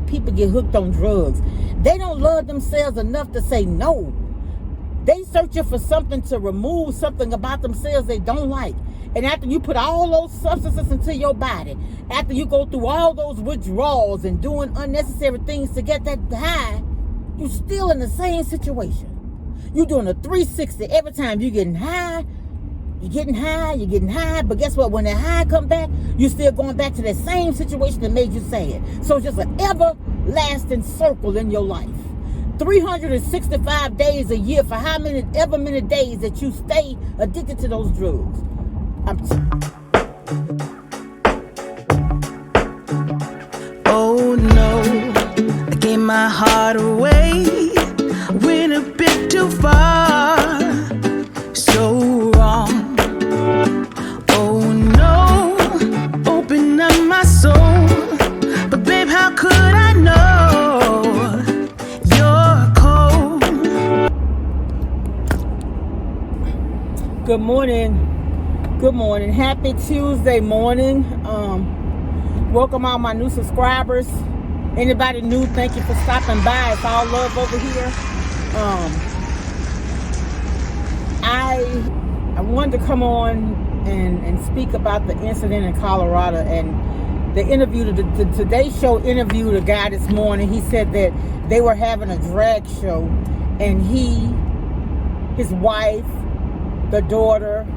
people get hooked on drugs. They don't love themselves enough to say no. They searching for something to remove something about themselves they don't like. And after you put all those substances into your body, after you go through all those withdrawals and doing unnecessary things to get that high, you're still in the same situation. You're doing a 360 every time. You're getting high, you're getting high, you're getting high. But guess what? When that high come back, you're still going back to that same situation that made you sad. So it's just an everlasting circle in your life. 365 days a year for ever many days that you stay addicted to those drugs. Oh no, I gave my heart away, went a bit too far, so wrong. Oh no, open up my soul, but babe, how could I know you're cold? Good morning. Good morning. Happy Tuesday morning. Welcome all my new subscribers. Anybody new, thank you for stopping by. It's all love over here. I wanted to come on and speak about the incident in Colorado, and the interview, the Today Show interviewed a guy this morning. He said that they were having a drag show, and his wife, the daughter,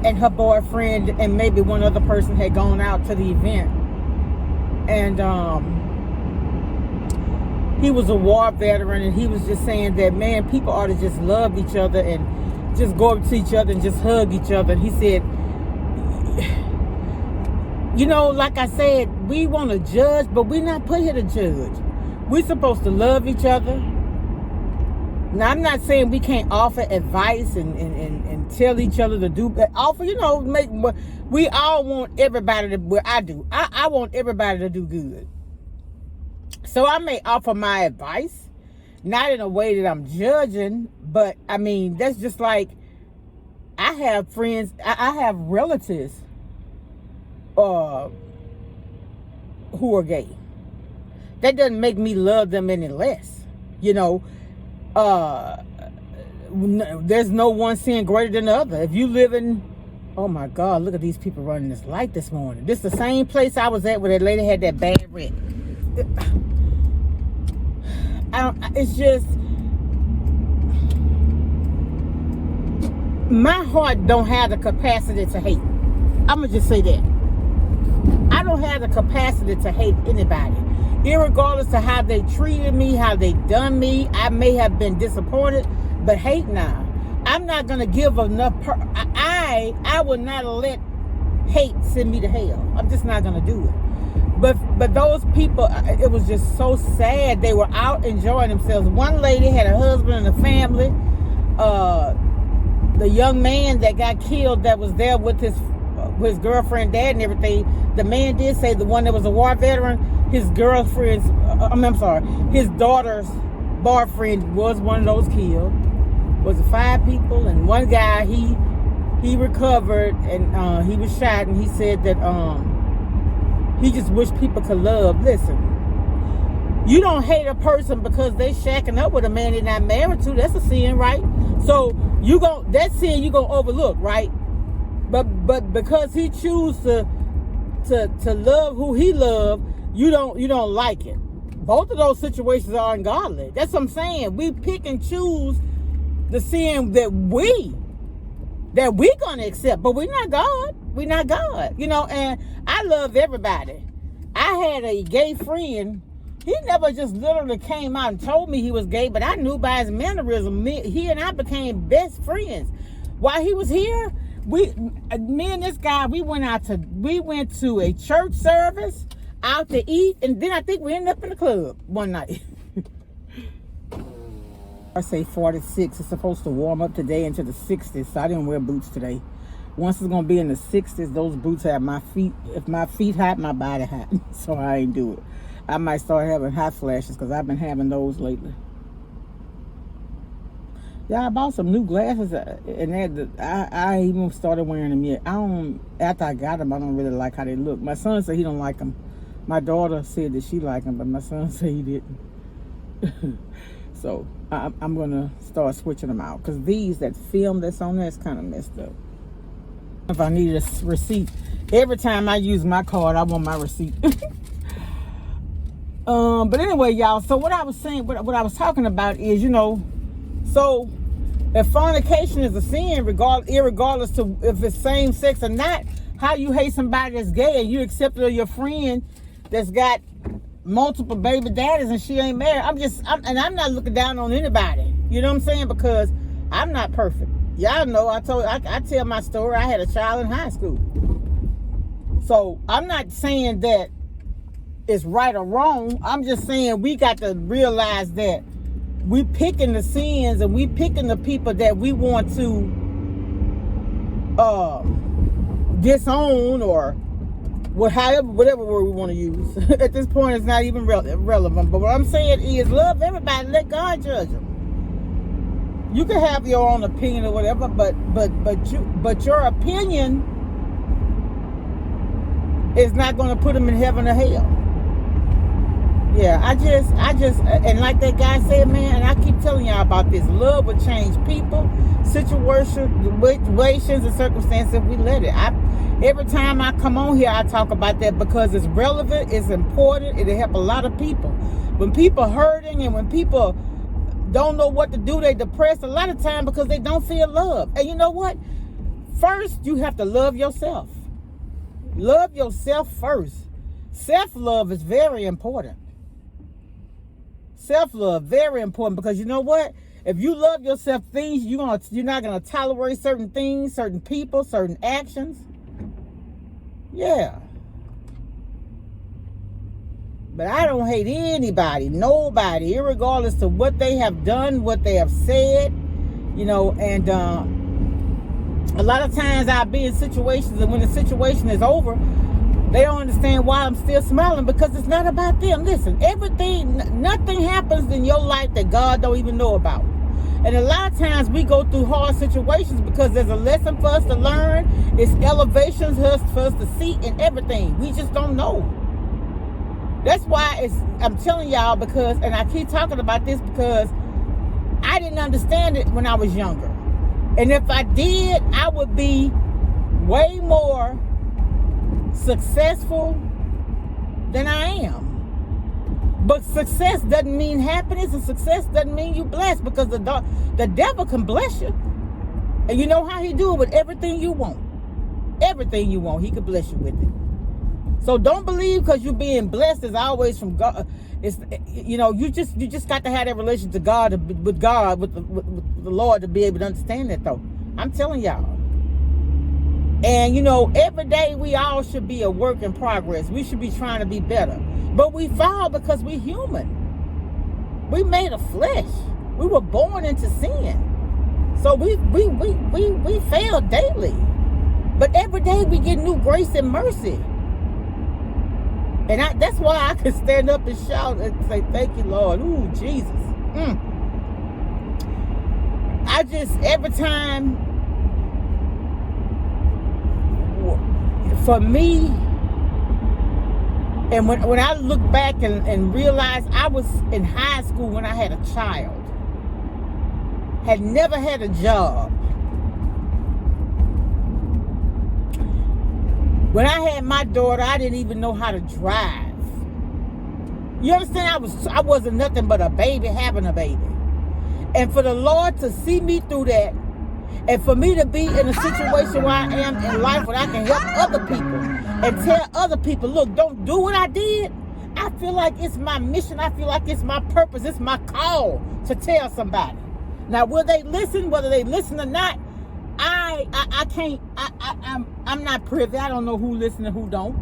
and her boyfriend and maybe one other person had gone out to the event. And he was a war veteran, and he was just saying that, man, people ought to just love each other and just go up to each other and just hug each other. And he said, you know, like I said, we want to judge, but we're not put here to judge. We're supposed to love each other. Now, I'm not saying we can't offer advice and tell each other to do, offer, you know, we all want everybody to, well, I do. I want everybody to do good. So I may offer my advice, not in a way that I'm judging, but I mean, that's just like, I have friends, I have relatives who are gay. That doesn't make me love them any less, you know. There's no one sin greater than the other. If you live in, oh my God, look at these people running this light this morning. This is the same place I was at where that lady had that bad wreck. It's just, my heart don't have the capacity to hate. I'm gonna just say that. I don't have the capacity to hate anybody. Irregardless of how they treated me, how they done me, I may have been disappointed, but hate now. I'm not going to give enough, I will not let hate send me to hell. I'm just not going to do it. But those people, it was just so sad. They were out enjoying themselves. One lady had a husband and a family. The young man that got killed that was there with his girlfriend, dad, and everything, the man did say, the one that was a war veteran, his girlfriend's, his daughter's boyfriend was one of those killed. Was it 5 people? And one guy, he recovered, and he was shot, and he said that he just wished people could love. Listen, you don't hate a person because they shacking up with a man they're not married to. That's a sin, right? So that sin you gonna overlook, right? But because he choose to love who he loved, you don't like it. Both of those situations are ungodly. That's what I'm saying. We pick and choose the sin that we're gonna accept, but we're not God. We're not God, you know. And I love everybody. I had a gay friend. He never just literally came out and told me he was gay, but I knew by his mannerism. He and I became best friends. While he was here, me and this guy, we went to a church service, out to eat, and then I think we ended up in the club one night. I say 46. It's supposed to warm up today into the 60s, so I didn't wear boots today. Once it's gonna be in the 60s, those boots have my feet. If my feet hot, my body hot. So I ain't do it. I might start having hot flashes because I've been having those lately. Yeah, I bought some new glasses, and I even started wearing them yet. After I got them, I don't really like how they look. My son said he don't like them. My daughter said that she liked him, but my son said he didn't. So I'm gonna start switching them out, because that film that's on there is kind of messed up. If I need a receipt, every time I use my card, I want my receipt. But anyway, y'all, so what I was saying, what I was talking about is, so if fornication is a sin, irregardless to if it's same sex or not, how you hate somebody that's gay and you accept it, or your friend that's got multiple baby daddies and she ain't married. I'm not looking down on anybody. You know what I'm saying? Because I'm not perfect. Y'all know, I tell my story. I had a child in high school. So I'm not saying that it's right or wrong. I'm just saying we got to realize that we picking the sins and we picking the people that we want to disown, or whatever word we want to use. At this point, it's not even relevant. But what I'm saying is, love everybody. Let God judge them. You can have your own opinion or whatever, but your opinion is not going to put them in heaven or hell. Yeah, I just, and like that guy said, man, and I keep telling y'all about this, love will change people, situations, and circumstances if we let it. Every time I come on here, I talk about that because it's relevant, it's important, it'll help a lot of people. When people hurting and when people don't know what to do, they depressed a lot of time because they don't feel love. And you know what? First, you have to love yourself. Love yourself first. Self-love is very important. Self-love, very important, because you know what? If you love yourself, you're not gonna tolerate certain things, certain people, certain actions. Yeah. But I don't hate anybody, nobody, irregardless of what they have done, what they have said, and a lot of times I'll be in situations, and when the situation is over, they don't understand why I'm still smiling, because it's not about them. Listen, nothing happens in your life that God don't even know about. And a lot of times we go through hard situations because there's a lesson for us to learn. It's elevations for us to see and everything. We just don't know. That's why I'm telling y'all, because, and I keep talking about this because I didn't understand it when I was younger. And if I did, I would be way more successful than I am. But success doesn't mean happiness, and success doesn't mean you blessed, because the devil can bless you. And you know how he do it? With everything you want. Everything you want, he can bless you with it. So don't believe because you're being blessed is always from God. It's, you just got to have that relation to God, with the Lord, to be able to understand that, though. I'm telling y'all. And every day we all should be a work in progress. We should be trying to be better. But we fall because we're human. We made of flesh. We were born into sin. So we fail daily. But every day we get new grace and mercy. And that's why I can stand up and shout and say, thank you, Lord. Ooh, Jesus. I just, every time, for me, and when I look back and realize I was in high school when I had a child, had never had a job. When I had my daughter, I didn't even know how to drive. You understand? I wasn't nothing but a baby having a baby. And for the Lord to see me through that, and for me to be in a situation where I am in life where I can help other people and tell other people, look, don't do what I did. I feel like it's my mission. I feel like it's my purpose. It's my call to tell somebody. Now, will they listen? Whether they listen or not, I can't. I'm not privy. I don't know who listen and who don't.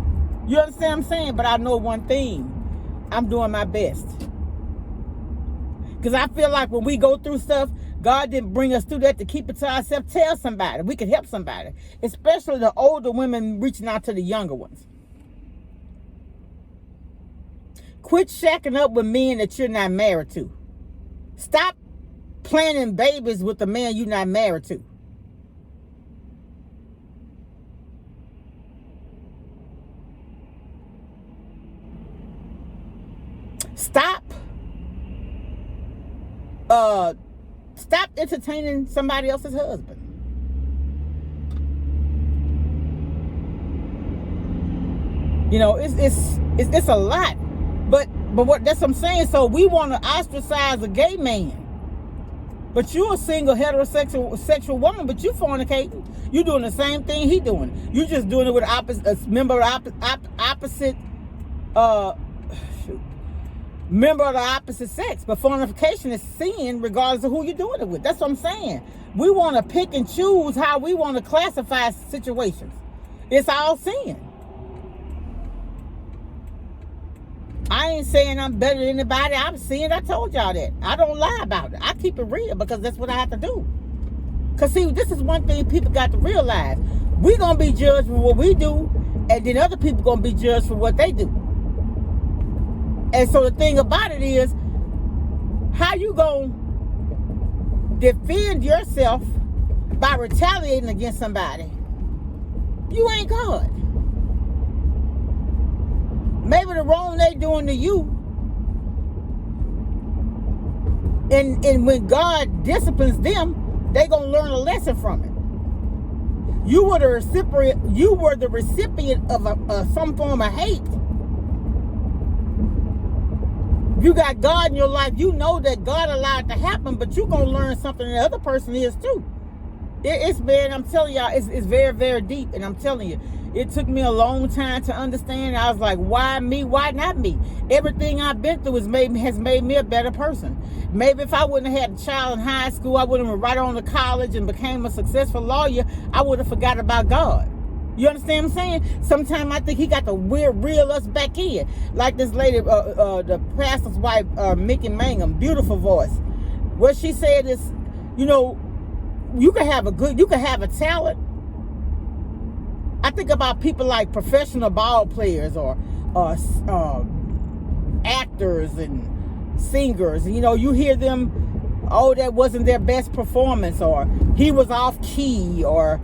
You understand what I'm saying? But I know one thing. I'm doing my best. Because I feel like when we go through stuff, God didn't bring us through that to keep it to ourselves. Tell somebody. We can help somebody. Especially the older women reaching out to the younger ones. Quit shacking up with men that you're not married to. Stop planning babies with the man you're not married to. Stop stop entertaining somebody else's husband. You know, it's a lot. But that's what I'm saying. So we want to ostracize a gay man. But you're a single heterosexual woman, but you fornicating. You doing the same thing he doing. You just doing it with a member of the opposite sex. But fornication is sin regardless of who you're doing it with. That's what I'm saying. We want to pick and choose how we want to classify situations. It's all sin. I ain't saying I'm better than anybody. I'm seeing, I told y'all that. I don't lie about it. I keep it real because that's what I have to do. Because see, this is one thing people got to realize. We're going to be judged for what we do, and then other people going to be judged for what they do. And so the thing about it is, how you going to defend yourself by retaliating against somebody? You ain't God. Maybe the wrong they doing to you, and when God disciplines them, they gonna learn a lesson from it. You were the recipient of some form of hate. You got God in your life. You know that God allowed it to happen, but you gonna learn something the other person is too. It's man, I'm telling y'all, it's very, very deep, and I'm telling you. It took me a long time to understand. I was like, why me? Why not me? Everything I've been through has made me a better person. Maybe if I wouldn't have had a child in high school, I wouldn't have went right on to college and became a successful lawyer, I would have forgot about God. You understand what I'm saying? Sometimes I think he got to reel us back in. Like this lady, the pastor's wife, Mickey Mangum, beautiful voice. What she said is, you know, you can have a talent. I think about people like professional ball players or actors and singers. You know, you hear them, oh, that wasn't their best performance, or he was off key, or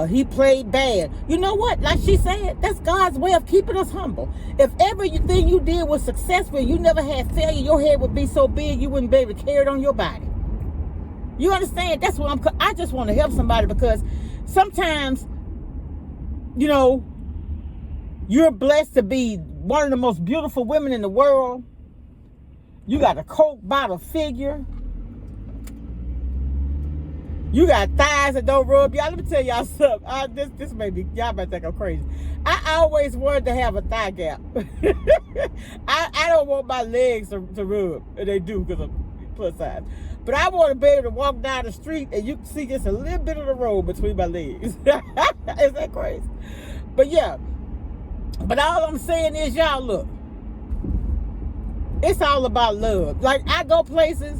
he played bad. You know what? Like she said, that's God's way of keeping us humble. If everything you did was successful, you never had failure, your head would be so big you wouldn't be able to carry it on your body. You understand? That's what I just want to help somebody, because sometimes, you know, you're blessed to be one of the most beautiful women in the world. You got a Coke bottle figure. You got thighs that don't rub. Y'all, let me tell y'all something. This may be, y'all might think I'm crazy. I always wanted to have a thigh gap. I don't want my legs to rub. And they do, because I'm plus size. But I want to be able to walk down the street and you can see just a little bit of the road between my legs. Is that crazy? But yeah. But all I'm saying is, y'all, look. It's all about love. Like, I go places.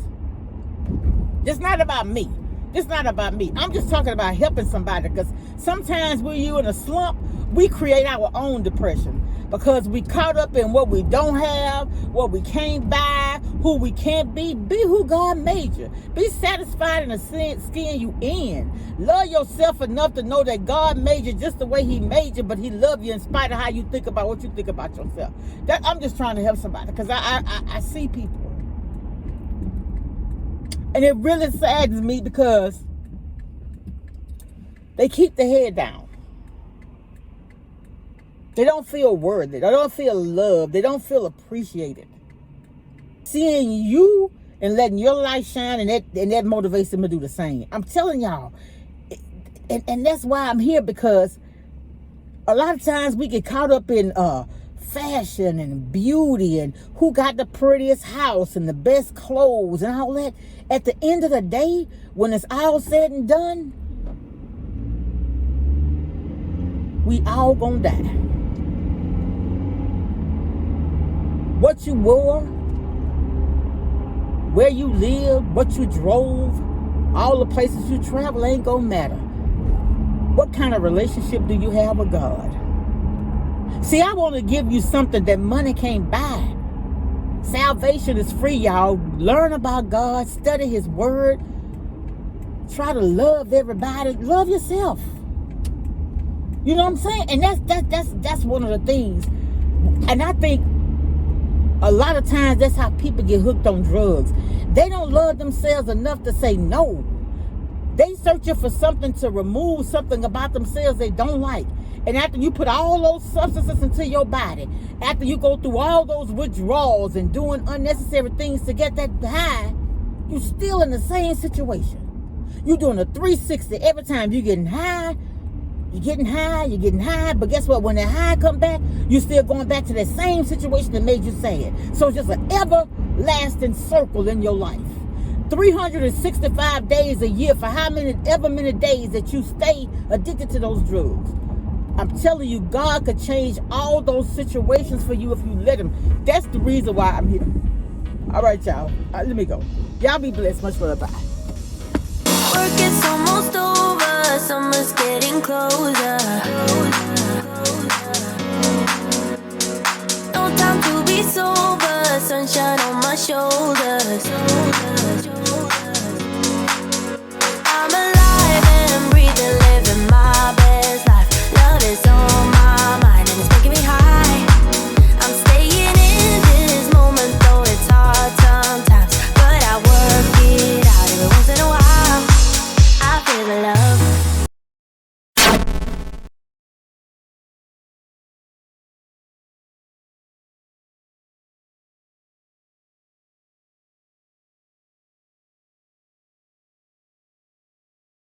It's not about me. It's not about me. I'm just talking about helping somebody, because sometimes when you're in a slump, we create our own depression because we caught up in what we don't have, what we can't buy, who we can't be. Be who God made you. Be satisfied in the skin you in. Love yourself enough to know that God made you just the way he made you, but he loved you in spite of how you think about what you think about yourself. I'm just trying to help somebody, because I see people. And it really saddens me because they keep their head down. They don't feel worthy. They don't feel loved. They don't feel appreciated. Seeing you and letting your light shine, and that motivates them to do the same. I'm telling y'all. And that's why I'm here, because a lot of times we get caught up in fashion and beauty and who got the prettiest house and the best clothes and all that. At the end of the day, when it's all said and done, we all gonna die. What you wore, where you lived, what you drove, all the places you travel ain't gonna matter. What kind of relationship do you have with God? See, I want to give you something that money can't buy. Salvation is free, y'all. Learn about God, study his word. Try to love everybody. Love yourself. You know what I'm saying? And that's one of the things. And I think A lot of times that's how people get hooked on drugs. They don't love themselves enough to say no. They searching for something to remove something about themselves they don't like. And after you put all those substances into your body, after you go through all those withdrawals and doing unnecessary things to get that high, you still in the same situation. You're doing a 360 every time. You're getting high, you're getting high, you're getting high. But guess what? When that high come back, you're still going back to that same situation that made you sad. So it's just an everlasting circle in your life. 365 days a year for how many days that you stay addicted to those drugs. I'm telling you, God could change all those situations for you if you let him. That's the reason why I'm here. All right, y'all. Let me go. Y'all be blessed. Much love. Bye. Work is almost over. Summer's getting closer. No time to be sober. Sunshine on my shoulders.